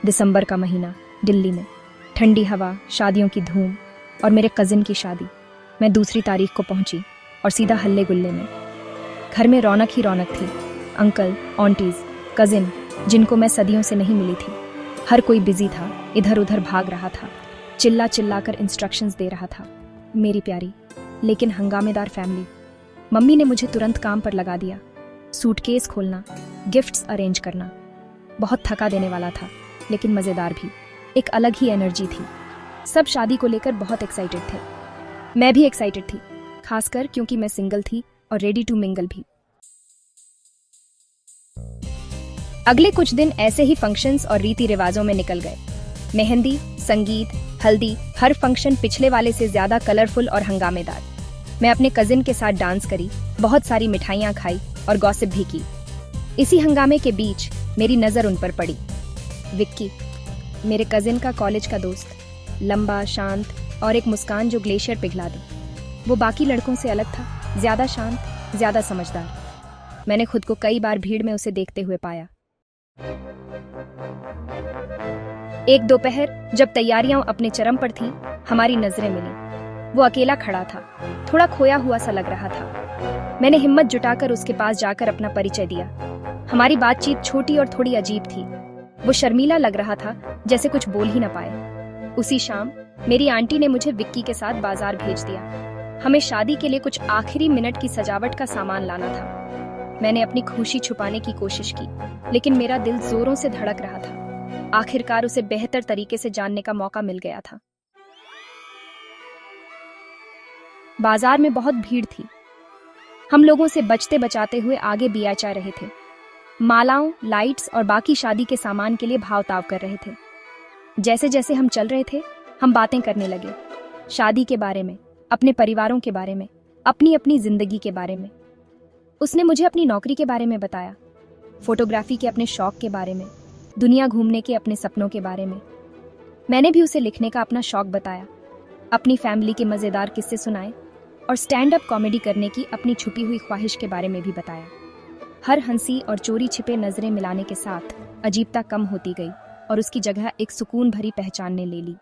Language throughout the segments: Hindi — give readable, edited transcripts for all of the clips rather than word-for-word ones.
दिसंबर का महीना, दिल्ली में ठंडी हवा, शादियों की धूम और मेरे कजिन की शादी। मैं 2 तारीख को पहुंची और सीधा हल्ले गुल्ले में। घर में रौनक ही रौनक थी। अंकल, आंटीज, कजिन जिनको मैं सदियों से नहीं मिली थी, हर कोई बिजी था, इधर उधर भाग रहा था, चिल्ला चिल्ला कर इंस्ट्रक्शंस दे रहा था। मेरी प्यारी लेकिन हंगामेदार फैमिली। मम्मी ने मुझे तुरंत काम पर लगा दिया। सूटकेस खोलना, गिफ्ट्स अरेंज करना। बहुत थका देने वाला था लेकिन मज़ेदार भी। एक अलग ही एनर्जी थी। सब शादी को लेकर बहुत एक्साइटेड थे। मैं भी एक्साइटेड थी, खासकर क्योंकि मैं सिंगल थी और रेडी टू मिंगल भी। अगले कुछ दिन ऐसे ही फंक्शंस और रीति रिवाजों में निकल गए। मेहंदी, संगीत, हल्दी, हर फंक्शन पिछले वाले से ज्यादा कलरफुल और हंगामेदार। मैं अपने कजिन के साथ डांस करी, बहुत सारी मिठाइयाँ खाई और गॉसिप भी की। इसी हंगामे के बीच मेरी नज़र उन पर पड़ी। विक्की, मेरे कजिन का कॉलेज का दोस्त, लंबा, शांत और एक मुस्कान जो ग्लेशियर पिघला दी। वो बाकी लड़कों से अलग था, ज्यादा शांत, ज्यादा समझदार। मैंने खुद को कई बार भीड़ में उसे देखते हुए पाया। एक दोपहर जब तैयारियां अपने चरम पर थीं, हमारी नजरें मिली। वो अकेला खड़ा था, थोड़ा खोया हुआ सा लग रहा था। मैंने हिम्मत जुटाकर उसके पास जाकर अपना परिचय दिया। हमारी बातचीत छोटी और थोड़ी अजीब थी। वो शर्मीला लग रहा था, जैसे कुछ बोल ही न पाए। उसी शाम मेरी आंटी ने मुझे विक्की के साथ बाजार भेज दिया। हमें शादी के लिए कुछ आखिरी मिनट की सजावट का सामान लाना था। मैंने अपनी खुशी छुपाने की कोशिश की, लेकिन मेरा दिल जोरों से धड़क रहा था। आखिरकार उसे बेहतर तरीके से जानने का मौका मिल गया था। बाजार में बहुत भीड़ थी। हम लोगों से बचते बचाते हुए आगे बियाचा रहे थे। मालाओं, लाइट्स और बाकी शादी के सामान के लिए भाव-ताव कर रहे थे। जैसे जैसे हम चल रहे थे, हम बातें करने लगे। शादी के बारे में, अपने परिवारों के बारे में, अपनी अपनी जिंदगी के बारे में। उसने मुझे अपनी नौकरी के बारे में बताया, फोटोग्राफी के अपने शौक के बारे में, दुनिया घूमने के अपने सपनों के बारे में। मैंने भी उसे लिखने का अपना शौक बताया, अपनी फैमिली के मज़ेदार किस्से सुनाए और स्टैंड अप कॉमेडी करने की अपनी छुपी हुई ख्वाहिश के बारे में भी बताया। हर हंसी और चोरी छिपे नजरें मिलाने के साथ अजीबता कम होती गई और उसकी जगह एक सुकून भरी पहचान ने ले ली।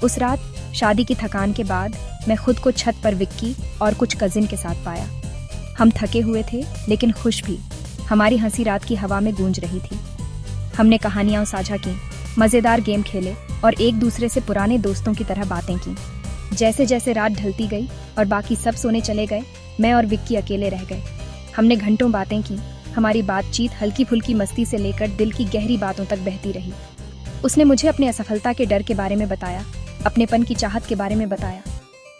उस रात शादी की थकान के बाद मैं खुद को छत पर विक्की और कुछ कजिन के साथ पाया। हम थके हुए थे लेकिन खुश भी। हमारी हंसी रात की हवा में गूंज रही थी। हमने कहानियां साझा की, मजेदार गेम खेले और एक दूसरे से पुराने दोस्तों की तरह बातें की। जैसे जैसे रात ढलती गई और बाकी सब सोने चले गए, मैं और विक्की अकेले रह गए। हमने घंटों बातें की। हमारी बातचीत हल्की फुल्की मस्ती से लेकर दिल की गहरी बातों तक बहती रही। उसने मुझे अपनी असफलता के डर के बारे में बताया, अपनेपन की चाहत के बारे में बताया।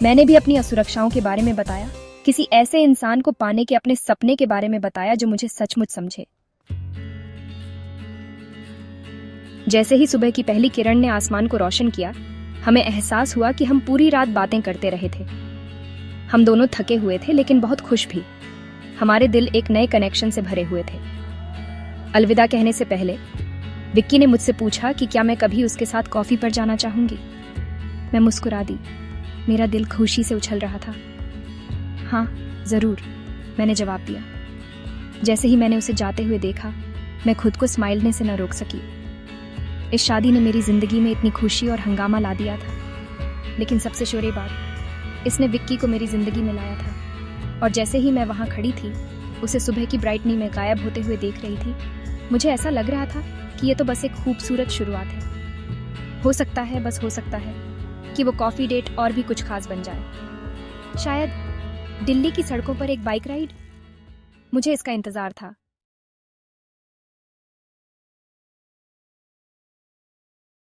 मैंने भी अपनी असुरक्षाओं के बारे में बताया, किसी ऐसे इंसान को पाने के अपने सपने के बारे में बताया जो मुझे सचमुच समझे। जैसे ही सुबह की पहली किरण ने आसमान को रोशन किया, हमें एहसास हुआ कि हम पूरी रात बातें करते रहे थे। हम दोनों थके हुए थे लेकिन बहुत खुश भी। हमारे दिल एक नए कनेक्शन से भरे हुए थे। अलविदा कहने से पहले विक्की ने मुझसे पूछा कि क्या मैं कभी उसके साथ कॉफी पर जाना चाहूंगी। मैं मुस्कुरा दी। मेरा दिल खुशी से उछल रहा था। हाँ, जरूर, मैंने जवाब दिया। जैसे ही मैंने उसे जाते हुए देखा, मैं खुद को स्माइलने से न रोक सकी। इस शादी ने मेरी जिंदगी में इतनी खुशी और हंगामा ला दिया था, लेकिन सबसे शोरे बात, इसने विक्की को मेरी जिंदगी में लाया था। और जैसे ही मैं वहां खड़ी थी, उसे सुबह की ब्राइटनी में गायब होते हुए देख रही थी, मुझे ऐसा लग रहा था कि ये तो बस एक खूबसूरत शुरुआत है। हो सकता है, बस हो सकता है कि वो कॉफी डेट और भी कुछ खास बन जाए। शायद दिल्ली की सड़कों पर एक बाइक राइड। मुझे इसका इंतजार था।